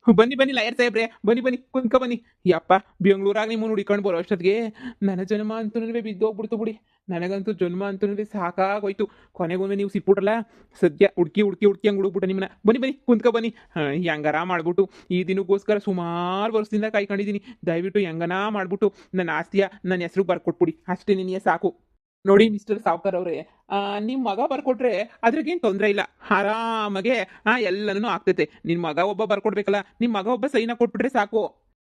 ಬನ್ನಿ ಬನ್ನಿ ಲಾಯರ್ ಸಾಹೇಬ್ರೆ, ಬನ್ನಿ ಬನ್ನಿ ಕುಂತ್ಕ ಬನ್ನಿ. ಯಪ್ಪ, ಬೆಂಗಳೂರಾಗ ನಿಮ್ಮನ್ನು ಹುಡಿಕೊಂಡು ಬರೋ ಅಷ್ಟೊತ್ತಿಗೆ ನನ್ನ ಜನ್ಮ ಅಂತೂ ಬಿದ್ದೋಗ್ಬಿಡ್ತು ಬಿಡಿ. ನನಗಂತೂ ಜನ್ಮ ಅಂತೂ ಸಾಕಾಗೋಯ್ತು. ಕೊನೆಗೊಮ್ಮೆ ನೀವು ಸಿಕ್ಬಿಟ್ರಲ್ಲ, ಸದ್ಯ ಹುಡ್ಕಿ ಹುಡ್ಕಿ ಹುಡ್ಕಿ ಹಂಗೆ ಹುಡುಕ್ಬಿಟ್ಟೆ ನಿಮ್ಮನ್ನ. ಬನ್ನಿ ಬನ್ನಿ ಕುಂತ್ಕ ಬನ್ನಿ. ಹೆಂಗಾರ ಮಾಡ್ಬಿಟ್ಟು ಈ ದಿನಕ್ಕೋಸ್ಕರ ಸುಮಾರು ವರ್ಷದಿಂದ ಕಾಯ್ಕೊಂಡಿದ್ದೀನಿ. ದಯವಿಟ್ಟು ಹೆಂಗನ ಮಾಡ್ಬಿಟ್ಟು ನನ್ನ ಆಸ್ತಿಯ ನನ್ನ ಹೆಸರು ಬರ್ಕೊಟ್ಬಿಡಿ, ಅಷ್ಟೇ ನಿನಗೆ ಸಾಕು. ನೋಡಿ ಮಿಸ್ಟರ್ ಸಾವ್ಕರ್ ಅವರೇ, ನಿಮ್ಮ ಮಗ ಬರ್ಕೊಟ್ರೆ ಅದ್ರಾಗೇನು ತೊಂದರೆ ಇಲ್ಲ, ಆರಾಮಾಗೆ ಎಲ್ಲನೂ ಆಗ್ತೈತೆ. ನಿನ್ನ ಮಗ ಒಬ್ಬ ಬರ್ಕೊಡ್ಬೇಕಲ್ಲ, ನಿಮ್ಮ ಮಗ ಒಬ್ಬ ಸೈನ್ ಕೊಟ್ಬಿಟ್ರೆ ಸಾಕು.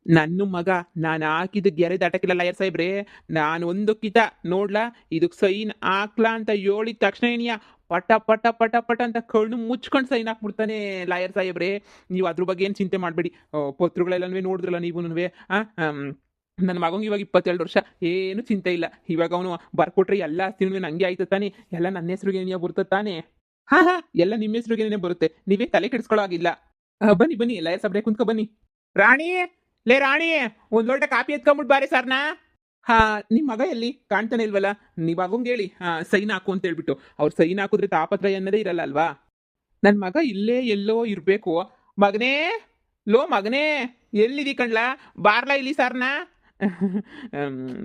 ನನ್ನ ಮಗ ನಾನು ಹಾಕಿದ ಗೆರೆ ದಾಟಕ್ಕಿಲ್ಲ ಲಾಯರ್ ಸಾಹೇಬ್ರೆ. ನಾನು ಒಂದು ಕಿತ ನೋಡ್ಲಾ ಇದಕ್ಕೆ ಸೈನ್ ಹಾಕ್ಲಾ ಅಂತ ಹೇಳಿದ ತಕ್ಷಣ ಏನಿಯ ಪಟ ಪಟ ಪಟ ಪಟ ಅಂತ ಕಣ್ಣು ಮುಚ್ಕೊಂಡು ಸೈನ್ ಹಾಕ್ಬಿಡ್ತಾನೆ ಲಾಯರ್ ಸಾಹೇಬ್ರೆ. ನೀವು ಅದ್ರ ಬಗ್ಗೆ ಏನು ಚಿಂತೆ ಮಾಡಬೇಡಿ. ಪತ್ರಗಳೆಲ್ಲನೂ ನೋಡಿದ್ರಲ್ಲ ನೀವು. ನನ್ನ ಮಗಂಗೆ ಇವಾಗ 22 ವರ್ಷ, ಏನು ಚಿಂತೆ ಇಲ್ಲ. ಇವಾಗ ಅವನು ಬರ್ಕೊಟ್ರೆ ಎಲ್ಲ ಆಸ್ತಿನೂ ನಂಗೆ ಆಯ್ತು ತಾನೆ, ಎಲ್ಲ ನನ್ನ ಹೆಸ್ರಿಗೆ ಏನಿಯ ಬರ್ತದೆ ತಾನೆ. ಹಾ, ಎಲ್ಲ ನಿಮ್ಮ ಹೆಸ್ರಿಗೇನೆ ಬರುತ್ತೆ, ನೀವೇ ತಲೆ ಕೆಡಿಸ್ಕೊಳ್ಳೋ ಆಗಿಲ್ಲ. ಬನ್ನಿ ಬನ್ನಿ ಲಾಯರ್ ಸಾಬ್ರೆ, ಕುಂತ್ಕೊ ಬನ್ನಿ. ರಾಣಿ, ಲೇ ರಾಣಿ, ಒಂದ್ ಲೋಟ ಕಾಪಿ ಎತ್ಕೊಂಬಿಟ್ಟು ಬಾರಿ ಸರ್ನಾ. ನಿಮ್ಮ ಮಗ ಎಲ್ಲಿ ಕಾಣ್ತಾನೆ ಇಲ್ವಲ್ಲ? ನೀವು ಮಗಂಗೆ ಹೇಳಿ ಸೈನ್ ಹಾಕು ಅಂತ ಹೇಳ್ಬಿಟ್ಟು. ಅವ್ರು ಸೈನ್ ಹಾಕಿದ್ರೆ ತಾಪತ್ರ ಅನ್ನೋದೇ ಇರಲ್ಲ ಅಲ್ವಾ? ನನ್ನ ಮಗ ಇಲ್ಲೇ ಎಲ್ಲೋ ಇರಬೇಕು. ಮಗನೇ, ಲೋ ಮಗನೇ, ಎಲ್ಲಿದಿ ಕಣ್ಲಾ, ಬಾರ್ಲಾ ಇಲ್ಲಿ ಸರ್ನಾ.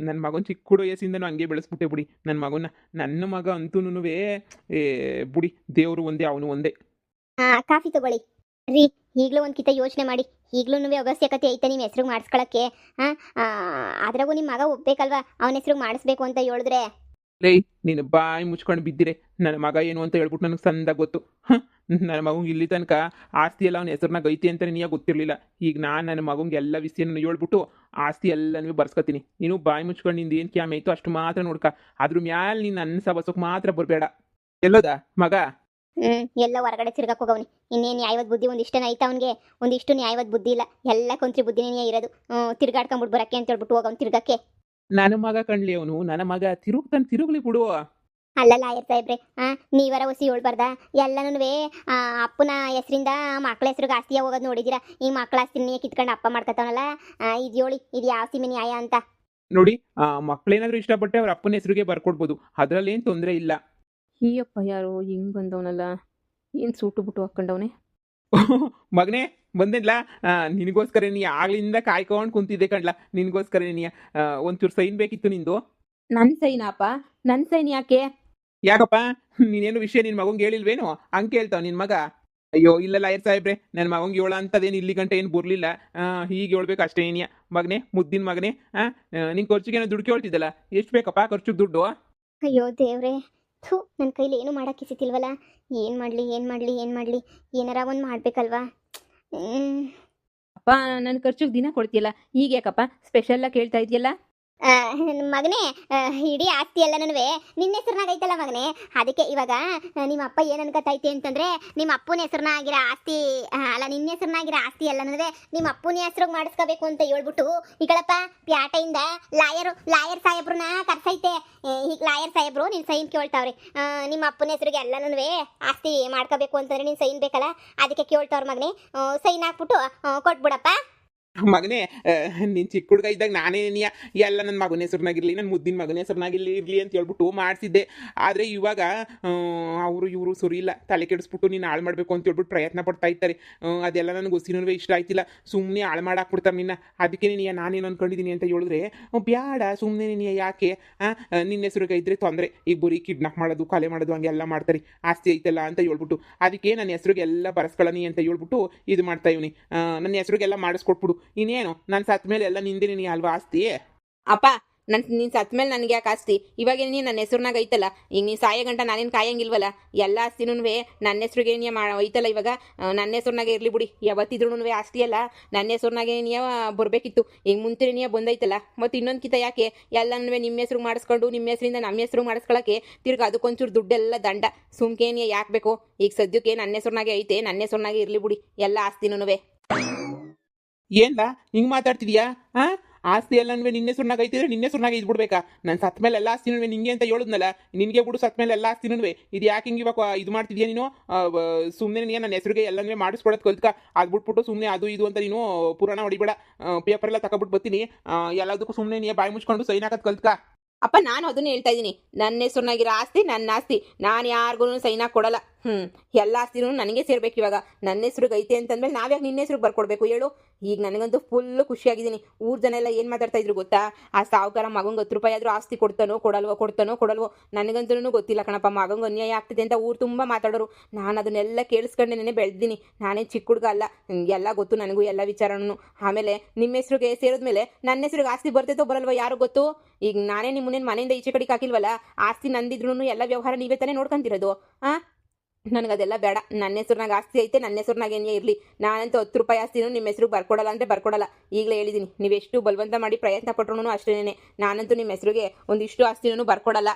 ನನ್ನ ಮಗನ ಚಿಕ್ಕ ಹುಡು ವಯಸ್ಸಿಂದನೂ ಹಂಗೆ ಬೆಳೆಸ್ಬಿಟ್ಟೆ ಬಿಡಿ ನನ್ನ ಮಗನ. ನನ್ನ ಮಗ ಅಂತೂನುವೆ ಬುಡಿ, ದೇವರು ಒಂದೇ, ಅವನು ಒಂದೇ. ಕಾಫಿ ತಗೊಳ್ಳಿ ರೀ. ಈಗಲೂ ಒಂದು ಕಿತ ಯೋಚನೆ ಮಾಡಿ. ಈಗಲೂ ಅವಶ್ಯಕತೆ ಐತೆ ನಿಮ್ಮ ಹೆಸ್ರಿಗೆ ಮಾಡಿಸ್ಕೊಳಕ್ಕೆ. ಅದ್ರಾಗೂ ನಿಮ್ಮ ಮಗ ಒಪ್ಬೇಕಲ್ವಾ ಅವನ ಹೆಸ್ರಿಗೆ ಮಾಡಿಸ್ಬೇಕು ಅಂತ ಹೇಳಿದ್ರೆ. ಲೇ, ನೀನು ಬಾಯಿ ಮುಚ್ಕೊಂಡು ಬಿದ್ದಿರೆ. ನನ್ನ ಮಗ ಏನು ಅಂತ ಹೇಳ್ಬಿಟ್ಟು ನನಗೆ ಸಂದಾಗ ಗೊತ್ತು. ನನ್ನ ಮಗಂಗೆ ಇಲ್ಲಿ ತನಕ ಆಸ್ತಿ ಎಲ್ಲ ಅವನ ಹೆಸರನ್ನಾಗ ಐತಿ ಅಂತ ನೀಯಾಗ ಗೊತ್ತಿರಲಿಲ್ಲ. ಈಗ ನಾನು ನನ್ನ ಮಗಂಗೆ ಎಲ್ಲ ವಿಷಯನೂ ಹೇಳ್ಬಿಟ್ಟು ಆಸ್ತಿ ಎಲ್ಲನೂ ಬರ್ಸ್ಕೊತೀನಿ. ನೀನು ಬಾಯಿ ಮುಚ್ಕೊಂಡು ನಿಂದು ಏನು ಕ್ಯಾಮ್ ಐತೋ ಅಷ್ಟು ಮಾತ್ರ ನೋಡ್ಕ. ಅದ್ರ ಮ್ಯಾಲೆ ನೀನು ನನ್ನ ಸಬಸಕ್ಕೆ ಮಾತ್ರ ಬರಬೇಡ. ಎಲ್ಲೋದ ಮಗ? ಎಲ್ಲ ಹೊರಗಡೆ ತಿರ್ಗಕ್ಕೆ ಹೋಗವನಿ. ಇನ್ನೇನು ನ್ಯಾಯವಾದ ಬುದ್ಧಿ ಒಂದಿಷ್ಟನೇ ಐತೆ ಅವನಿಗೆ, ಒಂದಿಷ್ಟು ನ್ಯಾಯವಾದ ಬುದ್ಧಿ ಇಲ್ಲ. ಎಲ್ಲ ಕೊಂತ್ರಿ ಬುದ್ಧಿನೇ ಇರೋದು. ತಿರ್ಗಾಡ್ಕೊಂಬಿಟ್ಟು ಬರಕ್ಕೆ ಅಂತ ಹೇಳ್ಬಿಟ್ಟು ಹೋಗವ್ನು ತಿರ್ಗಕ್ಕೆ. ನನ್ನ ಮಗ ಕಣ್ಲಿ ಅವನು, ನನ್ನ ಮಗ ತಿರುಗ್ಲಿ ಬಿಡು. ಅಲ್ಲ ಲಾಯರ್ ಸಾಹೇಬ್ರೆ, ನೀವರ ಹೊಸಿ ಹೇಳ್ಬಾರ್ದ? ಎಲ್ಲನೂ ಅಪ್ಪನ ಹೆಸರಿಂದ ಮಕ್ಳ ಹೆಸ್ರಿಗೆ ಆಸ್ತಿಯ ಹೋಗೋದು ನೋಡಿದ್ದೀರಾ? ಈ ಮಕ್ಳ ಆಸ್ತಿನೇ ಕಿತ್ಕೊಂಡು ಅಪ್ಪ ಮಾಡ್ಕೊತಾವನಲ್ಲ. ಇದು ಹೇಳಿ, ಇದು ಯಾವ ಸೀಮೆ ನ್ಯಾಯ ಅಂತ? ನೋಡಿ, ಮಕ್ಳೇನಾದ್ರೂ ಇಷ್ಟಪಟ್ಟೆ ಅವ್ರ ಅಪ್ಪನ ಹೆಸರಿಗೆ ಬರ್ಕೊಡ್ಬೋದು, ಅದ್ರಲ್ಲಿ ಏನು ತೊಂದರೆ ಇಲ್ಲ. ಈಯಪ್ಪ ಯಾರು ಹಿಂಗೆ ಬಂದವನಲ್ಲ, ಏನು ಸೂಟು ಬಿಟ್ಟು ಹಾಕ್ಕೊಂಡವನೆ. ಮಗನೇ ಬಂದಿಲ್ಲ, ನಿನಗೋಸ್ಕರ ನೀ ಆಗ್ಲಿಂದ ಕಾಯ್ಕೊಂಡು ಕುಂತಿದ್ದೆ ಕಣ್ಲ. ನಿನಗೋಸ್ಕರ ನೀ ಒಂಚೂರು ಸೈನ್ ಬೇಕಿತ್ತು ನಿಂದು. ನನ್ನ ಸೈನಪ್ಪ? ನನ್ನ ಸೈನ್ ಯಾಕೆ? ಯಾಕಪ್ಪ, ನೀನೇನು ವಿಷಯ ನಿನ್ನ ಮಗಂಗೆ ಹೇಳಿಲ್ವೇನು? ಹಂಗೆ ಕೇಳ್ತಾವ ನಿನ್ನ ಮಗ. ಅಯ್ಯೋ ಇಲ್ಲ ಲಾಯರ್ ಸಾಹೇಬ್ರೆ, ನನ್ನ ಮಗಂಗೆ ಹೇಳ ಅಂತದೇನು ಇಲ್ಲಿ ಗಂಟೆ ಏನು ಬರಲಿಲ್ಲ. ಹೀಗೆ ಹೇಳ್ಬೇಕು ಅಷ್ಟೇ ಏನಿಯ. ಮಗನೇ, ಮುದ್ದಿನ ಮಗನೇ, ನಿನ್ನ ಖರ್ಚಿಗೆ ಏನೋ ದುಡ್ಡು ಕೇಳ್ತಿದ್ದಲ್ಲ, ಎಷ್ಟು ಬೇಕಪ್ಪ ಖರ್ಚಿಗೆ ದುಡ್ಡು? ಅಯ್ಯೋ ದೇವ್ರೆ, ಥೂ, ನನ್ನ ಕೈಲಿ ಏನು ಮಾಡೋಕ್ಕೆ ಸಿತಿಲ್ವಲ್ಲ. ಏನು ಮಾಡಲಿ ಏನು ಮಾಡಲಿ ಏನು ಮಾಡಲಿ, ಏನಾರ ಒಂದು ಮಾಡಬೇಕಲ್ವಾ? ಅಪ್ಪ, ನನ್ನ ಖರ್ಚಿಗೆ ದಿನ ಕೊಡ್ತೀಯಲ್ಲ, ಈಗ ಯಾಕಪ್ಪ ಸ್ಪೆಷಲ್ಲಾಗಿ ಕೇಳ್ತಾ ಇದೆಯಲ್ಲ? ಮಗನೇ, ಇಡೀ ಆಸ್ತಿ ಎಲ್ಲನೂ ನಿನ್ನ ಹೆಸರಿನಾಗ ಐತಲ್ಲ ಮಗನೇ. ಅದಕ್ಕೆ ಇವಾಗ ನಿಮ್ಮ ಅಪ್ಪ ಏನು ಅನ್ಕತೈತಿ ಅಂತಂದ್ರೆ, ನಿಮ್ಮ ಅಪ್ಪನ ಹೆಸರಿನಾಗಿರೋ ಆಸ್ತಿ ಅಲ್ಲ, ನಿನ್ನ ಹೆಸರಿನಾಗಿರೋ ಆಸ್ತಿ ಎಲ್ಲನೂ ನಿಮ್ಮ ಅಪ್ಪನ ಹೆಸರಿಗೆ ಮಾಡಿಸ್ಕೋಬೇಕು ಅಂತ ಹೇಳ್ಬಿಟ್ಟು ಈಗಳಪ್ಪ ಪ್ಯಾಟೆಯಿಂದ ಲಾಯರ್ ಸಾಹೇಬ್ರನ್ನ ಕರ್ಸೈತೆ. ಈಗ ಲಾಯರ್ ಸಾಹೇಬ್ರು ನಿನ್ನ ಸೈನ್ ಕೇಳ್ತಾವ್ರಿ. ನಿಮ್ಮ ಅಪ್ಪನ ಹೆಸರಿಗೆ ಎಲ್ಲನೂ ಆಸ್ತಿ ಮಾಡ್ಕೋಬೇಕು ಅಂತಂದ್ರೆ ನೀನು ಸೈನ್ ಬೇಕಲ್ಲ, ಅದಕ್ಕೆ ಕೇಳ್ತಾವ್ರ ಮಗನೇ. ಸೈನ್ ಹಾಕ್ಬಿಟ್ಟು ಕೊಟ್ಬಿಡಪ್ಪ. ಮಗನೇ, ನಿನ್ನ ಚಿಕ್ಕ ಹುಡುಗ ಇದ್ದಾಗ ನಾನೇ ಎಲ್ಲ ನನ್ನ ಮಗನ ಹೆಸರಿನಾಗಿರಲಿ, ನನ್ನ ಮುದ್ದಿನ ಮಗನ ಹೆಸರಿನಾಗಿರಲಿ ಅಂತ ಹೇಳ್ಬಿಟ್ಟು ಮಾಡಿಸಿದ್ದೆ. ಆದರೆ ಇವಾಗ ಇವರು ಸರಿ ಇಲ್ಲ, ತಲೆ ಕೆಡಿಸ್ಬಿಟ್ಟು ನೀನು ಹಾಳು ಮಾಡಬೇಕು ಅಂತ ಹೇಳ್ಬಿಟ್ಟು ಪ್ರಯತ್ನ ಪಡ್ತಾ ಇರ್ತಾರೆ. ಅದೆಲ್ಲ ನನಗೆ ಗೊತ್ತಿನೂ ಇಷ್ಟ ಆಯ್ತಿಲ್ಲ. ಸುಮ್ಮನೆ ಹಾಳು ಮಾಡಾಕ್ಬಿಡ್ತಾರೆ ನಿನ್ನ. ಅದಕ್ಕೆ ನೀನು ನಾನೇನು ಅಂದ್ಕೊಂಡಿದ್ದೀನಿ ಅಂತ ಹೇಳಿದ್ರೆ, ಬ್ಯಾಡ ಸುಮ್ಮನೆ ನೀನು ಯಾಕೆ, ನಿನ್ನ ಹೆಸರಿಗೆ ಇದ್ದರೆ ತೊಂದರೆ. ಈಗ ಬರೀ ಕಿಡ್ನಾಪ್ ಮಾಡೋದು, ಕೊಲೆ ಮಾಡೋದು ಹಂಗೆಲ್ಲ ಮಾಡ್ತಾರೆ, ಆಸ್ತಿ ಐತಲ್ಲ ಅಂತ ಹೇಳ್ಬಿಟ್ಟು. ಅದಕ್ಕೆ ನನ್ನ ಹೆಸರಿಗೆ ಎಲ್ಲ ಬರೆಸ್ಕೊಳ್ಳಿ ಅಂತ ಹೇಳ್ಬಿಟ್ಟು ಇದು ಮಾಡ್ತಾ ಇವನಿ. ನನ್ನ ಹೆಸರಿಗೆಲ್ಲ ಮಾಡಿಸ್ಕೊಟ್ಬಿಡು. ಇನ್ನೇನು ನಾನು ಸತ್ತ ಮೇಲೆ ಎಲ್ಲ ನಿಂದೆ ನೀ ಅಲ್ವಾ ಆಸ್ತಿ? ಅಪ್ಪ, ನೀನು ಸತ್ತ ಮೇಲೆ ನನಗೆ ಯಾಕೆ ಆಸ್ತಿ? ಇವಾಗ ನೀನು ನನ್ನ ಹೆಸ್ರನಾಗ ಐತಲ್ಲ, ಈಗ ನೀನು ಸಾಯ ಗಂಟ ನಾನೇನು ಕಾಯಂಗಿಲ್ವಲ್ಲ. ಎಲ್ಲ ಆಸ್ತಿನೂ ನನ್ನ ಹೆಸ್ರಿಗೆ ನೀ ಐತಲ್ಲ, ಇವಾಗ ನನ್ನ ಹೆಸ್ರನಾಗೆ ಇರಲಿ ಬಿಡಿ. ಯಾವತ್ತಿದ್ರೂ ಆಸ್ತಿ ಅಲ್ಲ ನನ್ನ ಹೆಸ್ರನಾಗೆ ನೀ ಬರಬೇಕಿತ್ತು. ಈಗ ಮುಂಚೆ ನೀ ಬಂದೈತಲ್ಲ, ಮತ್ತು ಇನ್ನೊಂದು ಕಿತ ಯಾಕೆ ಎಲ್ಲನೂ ನಿಮ್ಮ ಹೆಸ್ರಿಗೆ ಮಾಡಿಸ್ಕೊಂಡು ನಿಮ್ಮ ಹೆಸ್ರಿಂದ ನಮ್ಮ ಹೆಸ್ರಿಗೆ ಮಾಡಿಸ್ಕೊಳಕ್ಕೆ ತಿರ್ಗಿ ಅದಕ್ಕೊಂಚೂರು ದುಡ್ಡೆಲ್ಲ ದಂಡ. ಸುಮ್ಕೆ ನೀ ಯಾಕೆ ಬೇಕು? ಈಗ ಸದ್ಯಕ್ಕೆ ನನ್ನ ಹೆಸ್ರನಾಗೆ ಐತೆ, ನನ್ನ ಹೆಸ್ರನಾಗೆ ಇರಲಿ ಬಿಡಿ ಎಲ್ಲ ಆಸ್ತಿನೂ. ಏನ್ಲ ಹಿಂಗೆ ಮಾತಾಡ್ತಿದ್ಯಾ? ಆಸ್ತಿ ಎಲ್ಲ ನಿನ್ನೆ ಸುಣ್ಣಾಗ ಐತಿದ್ರೆ ನಿನ್ನೆ ಸುಣ್ಣಾಗ ಇದ್ಬಿಡ್ಬೇಕಾ? ನಾನು ಸತ್ತ ಮೇಲೆ ಎಲ್ಲ ಆಸ್ತಿನೂ ನಿಂಗೆ ಅಂತ ಹೇಳಿದ್ನಲ್ಲ, ನಿನಗೆ ಬಿಡು ಸತ್ತ ಮೇಲೆ ಎಲ್ಲ ಆಸ್ತಿನೂ. ಇದು ಯಾಕೆ ಹಿಂಗೆ ಇವಾಗ ಇದು ಮಾಡ್ತಿದ್ಯಾ ನೀನು? ಸುಮ್ಮನೆ ನೀನು ನನ್ನ ಹೆಸರಿಗೆ ಎಲ್ಲನೂ ಮಾಡಿಸ್ಕೊಡೋದು ಕಲ್ತ್ಕ. ಅದು ಬಿಟ್ಬಿಟ್ಟು ಸುಮ್ಮನೆ ಅದು ಇದು ಅಂತ ನೀನು ಪುರಾಣ ಹೊಡಿಬೇಡ. ಪೇಪರೆಲ್ಲ ತಗೊಬಿಟ್ಟು ಬರ್ತೀನಿ. ಎಲ್ಲದಕ್ಕೂ ಸುಮ್ಮನೆ ನೀ ಬಾಯಿ ಮುಚ್ಕೊಂಡು ಸೈನ್ ಹಾಕೋದು ಕಲ್ತ್ಕ. ಅಪ್ಪ ನಾನು ಅದನ್ನ ಹೇಳ್ತಾ ಇದ್ದೀನಿ, ನನ್ನ ಹೆಸರಿನಾಗಿರೋ ಆಸ್ತಿ ನನ್ನ ಆಸ್ತಿ, ನಾನು ಯಾರಿಗೂ ಸೈನ್ ಕೊಡಲ್ಲ. ಎಲ್ಲ ಆಸ್ತಿನೂ ನನಗೆ ಸೇರ್ಬೇಕು. ಇವಾಗ ನನ್ನ ಹೆಸ್ರಿಗೆ ಐತೆ ಅಂತಂದ್ಮೇಲೆ ನಾವ್ಯಾಕೆ ನಿನ್ನ ಹೆಸ್ರಿಗೆ ಬರ್ಕೊಡ್ಬೇಕು ಹೇಳು? ಈಗ ನನಗಂತೂ ಫುಲ್ಲು ಖುಷಿಯಾಗಿದ್ದೀನಿ. ಊರ್ ಜನ ಎಲ್ಲ ಏನು ಮಾತಾಡ್ತಾ ಇದ್ರು ಗೊತ್ತಾ? ಆ ಸಾವುಕಾರ ಮಗಂಗೆ 10 ರೂಪಾಯಿ ಆದರೂ ಆಸ್ತಿ ಕೊಡ್ತಾನೋ ಕೊಡಲ್ವೋ ನನಗಂತೂ ಗೊತ್ತಿಲ್ಲ ಕಣಪ್ಪ. ಮಗಂಗೆ ಅನ್ಯಾಯ ಆಗ್ತಿದೆ ಅಂತ ಊರು ತುಂಬ ಮಾತಾಡೋರು. ನಾನು ಅದನ್ನೆಲ್ಲ ಕೇಳಿಸ್ಕೊಂಡೆ ನೆನೆ ಬೆಳೆದಿನಿ. ನಾನೇನು ಚಿಕ್ಕ ಹುಡುಗ ಅಲ್ಲ, ಎಲ್ಲ ಗೊತ್ತು ನನಗೂ ಎಲ್ಲ ವಿಚಾರನೂ. ಆಮೇಲೆ ನಿಮ್ಮ ಹೆಸ್ರಿಗೆ ಸೇರಿದ್ಮೇಲೆ ನನ್ನ ಹೆಸ್ರಿಗೆ ಆಸ್ತಿ ಬರ್ತೈತೋ ಬರಲ್ವೋ ಯಾರು ಗೊತ್ತು? ಈಗ ನಾನೇ ನಿಮ್ಮನ್ನೇನು ಮನೆಯಿಂದ ಈಚೆ ಕಡೆಗೆ ಹಾಕಿಲ್ವಲ್ಲ, ಆಸ್ತಿ ನಂದಿದ್ರು ಎಲ್ಲ ವ್ಯವಹಾರ ನೀವೇ ತಾನೇ ನೋಡ್ಕೊಂತಿರೋದು. ನನಗದೆಲ್ಲ ಬೇಡ. ನನ್ನ ಹೆಸ್ರನಾಗ ಆಸ್ತಿ ಐತೆ, ನನ್ನ ಹೆಸ್ರನಾಗ ಏನೇ ಇರಲಿ. ನಾನಂತೂ 10 ರೂಪಾಯಿ ಆಸ್ತಿನೂ ನಿಮ್ಮ ಹೆಸ್ರಿಗೆ ಬರ್ಕೊಡಲ್ಲ ಅಂದರೆ ಬರ್ಕೊಡಲ್ಲ. ಈಗಲೇ ಹೇಳಿದ್ದೀನಿ, ನೀವೆಷ್ಟು ಬಲವಂತ ಮಾಡಿ ಪ್ರಯತ್ನ ಪಟ್ರು ಅಷ್ಟೇನೆ, ನಾನಂತೂ ನಿಮ್ಮ ಹೆಸ್ರಿಗೆ ಒಂದಿಷ್ಟು ಆಸ್ತಿನೂ ಬರ್ಕೊಡಲ್ಲ.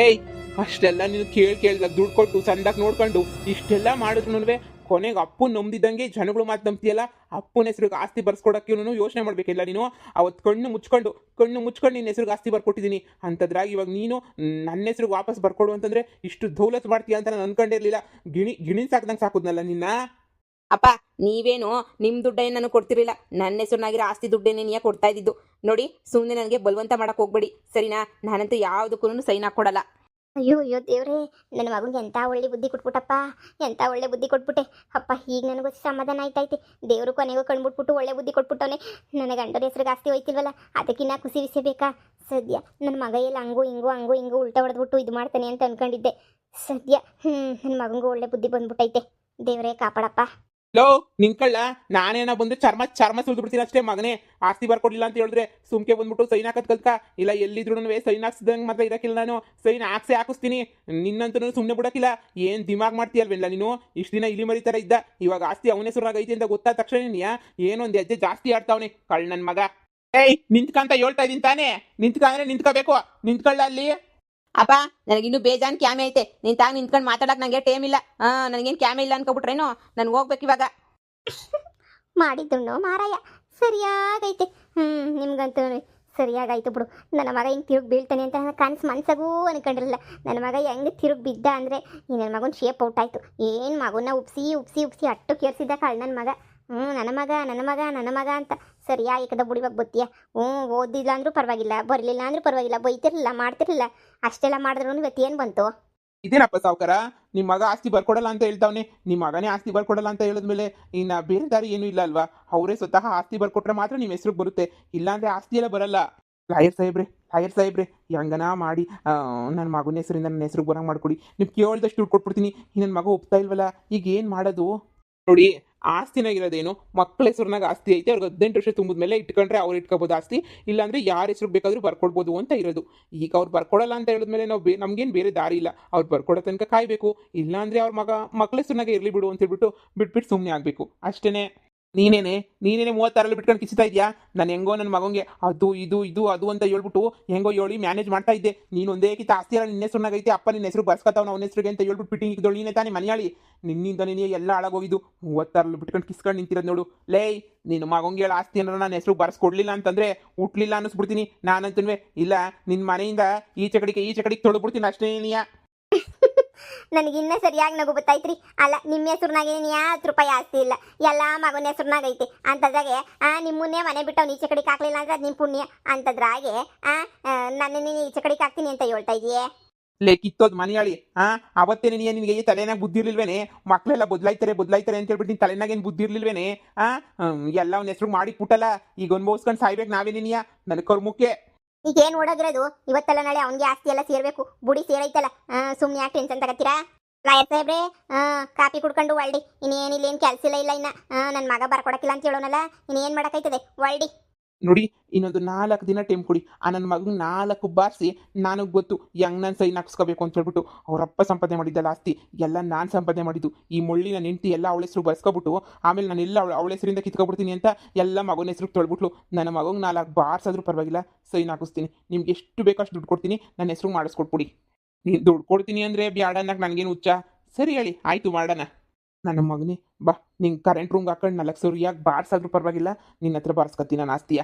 ಏಯ್, ಅಷ್ಟೆಲ್ಲ ನೀನು ಕೇಳ್ದಾಗ ದುಡ್ಡು ಕೊಟ್ಟು ಸಂದಾಕ್ ನೋಡ್ಕೊಂಡು ಇಷ್ಟೆಲ್ಲ ಮಾಡಿದ್ರು ಕೊನೆಗೆ ಅಪ್ಪನ ನಂಬಿದಂಗೆ ಜನಗಳು ಮಾತು ನಂಬ್ತಿಯಲ್ಲ. ಅಪ್ಪನ ಹೆಸ್ರಿಗೆ ಆಸ್ತಿ ಬರ್ಸ್ಕೊಡಕ್ಕೆ ಯೋಚನೆ ಮಾಡ್ಬೇಕಿಲ್ಲ ನೀನು. ಅವತ್ತು ಕಣ್ಣು ಮುಚ್ಕೊಂಡು ನಿನ್ನ ಹೆಸ್ರಿಗೆ ಆಸ್ತಿ ಬರ್ಕೊಟ್ಟಿದ್ದೀನಿ ಅಂತದ್ರಾಗ ಇವಾಗ ನೀನು ನನ್ನ ಹೆಸ್ರಿಗೆ ವಾಪಸ್ ಬರ್ಕೊಡು ಅಂತಂದ್ರೆ ಇಷ್ಟು ದೌಲತ್ ಮಾಡ್ತೀಯ ಅಂತ ನಾನು ಅನ್ಕೊಂಡಿರ್ಲಿಲ್ಲ. ಗಿಣಿ ಸಾಕ್ದಂಗೆ ಸಾಕುದ್ನಲ್ಲ ನಿನ್ನ. ಅಪ್ಪ ನೀವೇನು ನಿಮ್ಮ ದುಡ್ಡೇನು ನನಗೆ ಕೊಡ್ತಿರಲಿಲ್ಲ, ನನ್ನ ಹೆಸರಿನಾಗಿರೋ ಆಸ್ತಿ ದುಡ್ಡೇನೇ ನೀ ಕೊಡ್ತಾ ಇದ್ದಿದ್ದು. ನೋಡಿ, ಸುಮ್ಮನೆ ನನಗೆ ಬಲವಂತ ಮಾಡಕ್ಕೆ ಹೋಗ್ಬೇಡಿ, ಸರಿನಾ? ನಾನಂತೂ ಯಾವುದಕ್ಕೂ ಸೈನ್ ಹಾಕ್ಕೊಡಲ್ಲ. ಅಯ್ಯೋ ದೇವ್ರೇ, ನನ್ನ ಮಗನಿಗೆ ಎಂಥ ಒಳ್ಳೆ ಬುದ್ಧಿ ಕೊಟ್ಬಿಟ್ಟಪ್ಪ, ಎಂಥ ಒಳ್ಳೆ ಬುದ್ಧಿ ಕೊಟ್ಬಿಟ್ಟೆ ಅಪ್ಪ. ಈಗ ನನಗೂ ಸಮಾಧಾನ ಆಯ್ತೈತೆ. ದೇವರು ಕೊನೆಗೂ ಕಣ್ಬಿಟ್ಬಿಟ್ಟು ಒಳ್ಳೆ ಬುದ್ಧಿ ಕೊಟ್ಬಿಟ್ಟವನೆ. ನನ್ನ ಗಂಡನ ಹೆಸ್ರಿಗೆ ಆಸ್ತಿ ಹೋಯ್ತಿಲ್ವಲ್ಲ, ಅದಕ್ಕಿನ್ನ ಖುಷಿ ಬೇಕಾ? ಸದ್ಯ ನನ್ನ ಮಗ ಎಲ್ಲ ಹಂಗೂ ಹಿಂಗೂ ಉಲ್ಟಾ ಹೊಡೆದ್ಬಿಟ್ಟು ಇದು ಮಾಡ್ತಾನೆ ಅಂತ ಅನ್ಕೊಂಡಿದ್ದೆ. ಸದ್ಯ ನನ್ನ ಮಗನಿಗೂ ಒಳ್ಳೆ ಬುದ್ಧಿ ಬಂದ್ಬಿಟ್ಟೈತೆ. ದೇವರೇ ಕಾಪಾಡಪ್ಪ. ಲೋ ನಿಂಕಳ್ಳ, ನಾನೇನ ಬಂದ್ರೆ ಚರ್ಮ ಸುಲ್ದು ಬಿಡ್ತೀನಿ ಅಷ್ಟೇ. ಮಗನೇ ಆಸ್ತಿ ಬರ್ಕೊಡ್ಲಿಲ್ಲ ಅಂತ ಹೇಳಿದ್ರೆ ಸುಮ್ಕೆ ಬಂದ್ಬಿಟ್ಟು ಸೈನ್ ಹಾಕತ್ ಕಲ್ಕ. ಇಲ್ಲ ಎಲ್ಲಿದ್ರು ಸೈನ್ ಹಾಕ್ಸಿದಂಗೆ ಮಾತ್ರ ಇರಕ್ಕಿಲ್ಲ. ನಾನು ಸೈನ್ ಹಾಕಿಸ್ತೀನಿ. ನಿನ್ನಂತೂ ಸುಮ್ಮನೆ ಬಿಡಕ್ಕಿಲ್ಲ. ಏನು ದಿಮಾಗ್ ಮಾಡ್ತೀಯಲ್ವೆಲ್ಲ ನೀನು? ಇಷ್ಟು ದಿನ ಇಲ್ಲಿ ಮರಿತರ ಇದ್ದ, ಇವಾಗ ಆಸ್ತಿ ಅವನ ಹೆಸರಾಗ ಐತಿ ಅಂತ ಗೊತ್ತಾದ ತಕ್ಷಣ ಏನೊಂದು ಹೆಜ್ಜೆ ಜಾಸ್ತಿ ಆಡ್ತಾವನೆ ಕಳ್ ನನ್ನ ಮಗ. ಏಯ್, ನಿಂತ್ಕಂತ ಹೇಳ್ತಾ ಇದೀನಿ ತಾನೇ? ನಿಂತ್ಕಂದ್ರೆ ನಿಂತ್ಕೋಬೇಕು. ನಿಂತ್ಕೊಳ್ಳ ಅಲ್ಲಿ. ಅಪ್ಪ ನನಗಿನ್ನೂ ಬೇಜಾನ್ ಕ್ಯಾಮೆ ಐತೆ. ನೀನು ತಾಗ ನಿಂತ್ಕೊಂಡು ಮಾತಾಡಕ್ಕೆ ನನಗೆ ಟೈಮ್ ಇಲ್ಲ. ನನಗೇನು ಕ್ಯಾಮೆ ಇಲ್ಲ ಅನ್ಕೊಬಿಟ್ರೇನೋ. ನನಗೆ ಹೋಗ್ಬೇಕು ಇವಾಗ. ಮಾಡಿದ್ದು ಮಾರಾಯ ಸರಿಯಾಗೈತೆ. ನಿಮ್ಗಂತೂ ಸರಿಯಾಗಾಯ್ತು ಬಿಡು. ನನ್ನ ಮಗ ಹಿಂಗೆ ತಿರುಗಿ ಬೀಳ್ತಾನೆ ಅಂತ ಕನಸು ಮನ್ಸಾಗೂ ಅನ್ಕೊಂಡಿರಲಿಲ್ಲ. ನನ್ನ ಮಗ ಹೆಂಗೆ ತಿರುಗಿ ಬಿದ್ದ ಅಂದರೆ ಈ ನನ್ನ ಮಗನ ಶೇಪ್ ಔಟ್ ಆಯಿತು. ಏನು ಮಗನ ಉಪ್ಸಿ ಅಟ್ಟು ಕೇಳಿಸಿದ್ದ ಕಳ್ ನನ್ನ ಮಗ. ನನ್ನ ಮಗ ಅಂತ ಸರಿಯಾಗಿ ಕದ ಬುಡಿವಾಗ ಬತ್ತೀಯ. ಓದಿಲ್ಲ ಅಂದರೂ ಪರವಾಗಿಲ್ಲ, ಬರಲಿಲ್ಲ ಅಂದರೂ ಪರವಾಗಿಲ್ಲ, ಬೈತಿರಲಿಲ್ಲ, ಮಾಡ್ತಿರಲಿಲ್ಲ. ಅಷ್ಟೆಲ್ಲ ಮಾಡಿದ್ರು ಇವತ್ತು ಏನು ಬಂತು? ಇದೇನಪ್ಪ ಸಾವುಕಾರ, ನಿಮ್ಮ ಮಗ ಆಸ್ತಿ ಬರ್ಕೊಡಲ್ಲ ಅಂತ ಹೇಳ್ತಾವನೆ. ನಿಮ್ಮ ಮಗನೇ ಆಸ್ತಿ ಬರ್ಕೊಡಲ್ಲ ಅಂತ ಹೇಳಿದ್ಮೇಲೆ ಇನ್ನು ಬೇರೆ ದಾರಿ ಏನೂ ಇಲ್ಲ ಅಲ್ವಾ? ಅವರೇ ಸ್ವತಃ ಆಸ್ತಿ ಬರ್ಕೊಟ್ರೆ ಮಾತ್ರ ನಿಮ್ಮ ಹೆಸ್ರಿಗೆ ಬರುತ್ತೆ, ಇಲ್ಲಾಂದ್ರೆ ಆಸ್ತಿ ಎಲ್ಲ ಬರಲ್ಲ. ಲಾಯರ್ ಸಾಹೇಬ್ರೆ ಹೆಂಗನ ಮಾಡಿ ನನ್ನ ಮಗನ ಹೆಸರಿಂದ ನನ್ನ ಹೆಸ್ರಿಗೆ ಬರಂಗೆ ಮಾಡ್ಕೊಡಿ. ನೀವು ಕೇಳ್ದಷ್ಟು ದುಡ್ಡು ಕೊಟ್ಬಿಡ್ತೀನಿ. ನನ್ನ ಮಗ ಒಪ್ತಾ ಇಲ್ವಲ್ಲ, ಈಗ ಏನು ಮಾಡೋದು? ನೋಡಿ, ಆಸ್ತಿನಾಗಿರೋದೇನು ಮಕ್ಕಳ ಹೆಸರಿನಾಗ ಆಸ್ತಿ ಐತೆ. ಅವ್ರಿಗೆ 18 ವರ್ಷ ತುಂಬಿದ್ಮೇಲೆ ಇಟ್ಕೊಂಡ್ರೆ ಅವ್ರು ಇಟ್ಕೋಬೋದು ಆಸ್ತಿ, ಇಲ್ಲಾಂದ್ರೆ ಯಾರ ಹೆಸ್ರಿಗೆ ಬೇಕಾದ್ರೂ ಬರ್ಕೊಡ್ಬೋದು ಅಂತ ಇರೋದು. ಈಗ ಅವ್ರು ಬರ್ಕೊಡಲ್ಲ ಅಂತ ಹೇಳಿದ್ಮೇಲೆ ನಾವು ನಮ್ಗೇನು ಬೇರೆ ದಾರಿ ಇಲ್ಲ. ಅವ್ರು ಬರ್ಕೊಡೋ ತನಕ ಕಾಯಬೇಕು. ಇಲ್ಲಾಂದ್ರೆ ಅವ್ರ ಮಕ್ಕಳ ಹೆಸರಿನಾಗ ಇರಲಿ ಬಿಡು ಅಂತ ಹೇಳ್ಬಿಟ್ಟು ಬಿಟ್ಬಿಟ್ಟು ಸುಮ್ಮನೆ ಆಗಬೇಕು ಅಷ್ಟೇ. ನೀನೇನೆ 36 ಬಿಟ್ಕೊಂಡು ಕಿಸ್ತಾ ಇದೆಯಾ? ನಾನು ಹೆಂಗೋ ನನ್ನ ಮಗಂಗೆ ಅದು ಇದು ಅಂತ ಹೇಳ್ಬಿಟ್ಟು ಹೆಂಗೋ ಹೇಳಿ ಮ್ಯಾನೇಜ್ ಮಾಡ್ತಾ ಇದ್ದೆ. ನೀನು ಒಂದೇ ಕಿತ್ತ ಆಸ್ತಿ ಎಲ್ಲ ನಿನ್ನ ಹೆಸರಿನಾಗೈತೆ, ಅಪ್ಪ ನಿನ್ನ ಹೆಸರು ಬರ್ಸ್ಕೊತಾವ್ ಅವನ ಹೆಸರಿಗೆ ಅಂತ ಹೇಳ್ಬಿಟ್ಟು ಫಿಟ್ಟಿಂಗ್ ಇದ್ದೋಳು ನೀನೇ ತಾನೇ ಮನೆಯಾಳಿ. ನಿನ್ನಿಂದ ನೀನೇ ಎಲ್ಲ ಹಾಳಾಗೋಗಿದ್ದು. 36 ಬಿಟ್ಕೊಂಡು ಕಿಸ್ಕೊಂಡು ನಿಂತಿರೋದು ನೋಡು. ಲೇಯ್, ನಿನ್ನ ಮಗಂಗೆ ಹೇಳ ಆಸ್ತಿ ಏನಾರ ನನ್ನ ಹೆಸರು ಬರ್ಸ್ಕೊಡ್ಲಿಲ್ಲ ಅಂತಂದ್ರೆ ಹುಟ್ಲಿಲ್ಲ ಅನ್ನಿಸ್ಬಿಡ್ತೀನಿ ನಾನಂತೂ. ಇಲ್ಲ, ನಿನ್ನ ಮನೆಯಿಂದ ಈಚೆ ಕಡೆಗೆ ತೊಳೆದ್ಬಿಡ್ತೀನಿ ಅಷ್ಟೇ. ನೀಯ ನನಗಿನ್ನ ಸರಿಯಾಗಿ ನಗು ಬತ್ತೈತ್ರಿ. ಅಲ್ಲ, ನಿಮ್ಮ ಹೆಸ್ರನಾಗೇನು 10 ರೂಪಾಯಿ ಆಸ್ತಿ ಇಲ್ಲ, ಎಲ್ಲ ಮಗನ ಹೆಸ್ರನಾಗೈತೆ ಅಂತದ್ರಾಗೆ ನಿಮ್ಮನ್ನೇ ಮನೆ ಬಿಟ್ಟು ಈಚೆ ಕಡೆಗೆ ಹಾಕ್ಲಿಲ್ಲ ಅಂದ್ರೆ ಅದು ನಿಮ್ಮ ಪುಣ್ಯ ಅಂತದ್ರಾಗೆ ನನ್ನ ನೀನು ಈಚೆ ಕಡೆಗೆ ಹಾಕ್ತೀನಿ ಅಂತ ಹೇಳ್ತಾ ಇದೆಯೇ? ಲೇ ಕಿತ್ತೋದ್ ಮನೆಯಾಳಿ, ಅವತ್ತೇನೆ ನಿನಗೆ ತಲೆನಾಗ ಬುದ್ಧಿ ಇರ್ಲಿಲ್ವೇನೆ? ಮಕ್ಕಳೆಲ್ಲ ಬದಲಾಯ್ತಾರೆ ಅಂತ ಹೇಳ್ಬಿಟ್ಟು ನಿನ್ ತಲೆನಾಗ ಏನು ಬುದ್ಧಿ ಇರ್ಲಿಲ್ವೇನೆ? ಎಲ್ಲ ಅವ್ನ ಹೆಸ್ರು ಮಾಡಿ ಪುಟ್ಟಲ್ಲ, ಈಗ ಅನ್ಭವಿಸ್ಕೊಂಡು ಸಾಯ್ಬೇಕು ನಾವೇ ನಿನಿಯ. ನನಗೆ ಕರ್ಮುಖ್ಯ. ಈಗ ಏನು ಓಡೋಗಿರೋದು? ಇವತ್ತಲ್ಲ ನಾಳೆ ಅವನಿಗೆ ಆಸ್ತಿ ಎಲ್ಲ ಸೇರ್ಬೇಕು. ಬುಡಿ ಸೇರೈತಲ್ಲ, ಸುಮ್ಮನೆ ಯಾಕೆ ಟೆನ್ಷನ್ ತಗತ್ತೀರಾ? ಲಾಯರ್ ಸಾಹೇಬ್ರೆ, ಕಾಪಿ ಕುಡ್ಕೊಂಡು ಒಳ್ಡಿ. ಇನ್ನೇನಿಲ್ಲ, ಏನು ಕೆಲಸ ಇಲ್ಲ ಇನ್ನ. ನನ್ನ ಮಗ ಬರ್ಕೊಡಕ್ಕಿಲ್ಲ ಅಂತ ಹೇಳೋನಲ್ಲ, ಇನ್ನೇನು ಮಾಡೋಕ್ಕೈತದೆ? ಒಳ್ಡಿ. ನೋಡಿ, ಇನ್ನೊಂದು 4 ದಿನ ಟೈಮ್ ಕೊಡಿ. ನನ್ನ ಮಗನ 4 ಬಾರಿಸಿ ನನಗೆ ಗೊತ್ತು ಹೆಂಗೆ ನಾನು ಸೈನ್ ಹಾಕ್ಸ್ಕೋಬೇಕು ಅಂತ ಹೇಳ್ಬಿಟ್ಟು. ಅವರಪ್ಪ ಸಂಪಾದನೆ ಮಾಡಿದ್ದಲ್ಲ ಆಸ್ತಿ ಎಲ್ಲ ನಾನು ಸಂಪಾದನೆ ಮಾಡಿದ್ದು. ಈ ಮುಳ್ಳಿನ ನೆಂಟಿ ಎಲ್ಲ ಅವಳ ಹೆಸರು ಬರ್ಸ್ಕೊಬಿಟ್ಟು ಆಮೇಲೆ ನಾನೆಲ್ಲ ಅವಳ ಹೆಸರಿಂದ ಕಿತ್ಕೊಬಿಡ್ತೀನಿ ಅಂತ ಎಲ್ಲ ಮಗನ ಹೆಸ್ರಿಗೆ ತೊಳ್ಬಿಟ್ಲು. ನನ್ನ ಮಗಂಗೆ 4 ಬಾರ್ಸಾದ್ರೂ ಪರವಾಗಿಲ್ಲ, ಸೈನ್ ಹಾಕಿಸ್ತೀನಿ. ನಿಮ್ಗೆ ಎಷ್ಟು ಬೇಕೋ ಅಷ್ಟು ದುಡ್ಡು ಕೊಡ್ತೀನಿ, ನನ್ನ ಹೆಸ್ರು ಮಾಡಿಸ್ಕೊಟ್ಬಿಡಿ. ನೀನು ದುಡ್ಡು ಕೊಡ್ತೀನಿ ಅಂದರೆ ಬ್ಯಾಡ ಅನ್ನಕ್ಕೆ ನನಗೇನು ಹುಚ್ಚ? ಸರಿ ಹೇಳಿ, ಆಯಿತು ಮಾಡೋಣ. ನನ್ನ ಮಗನೇ ಬಾ, ನಿಂಗೆ ಕರೆಂಟ್ ರೂಮ್ಗೆ ಹಾಕೊಂಡು 4 ಸರಿಯಾಗಿ ಬಾರ್ಸಾದ್ರೂ ಪರವಾಗಿಲ್ಲ, ನಿನ್ನ ಹತ್ರ ಬಾರಿಸ್ಕೊತೀನಿ ನಾನು ಆಸ್ತಿಯ.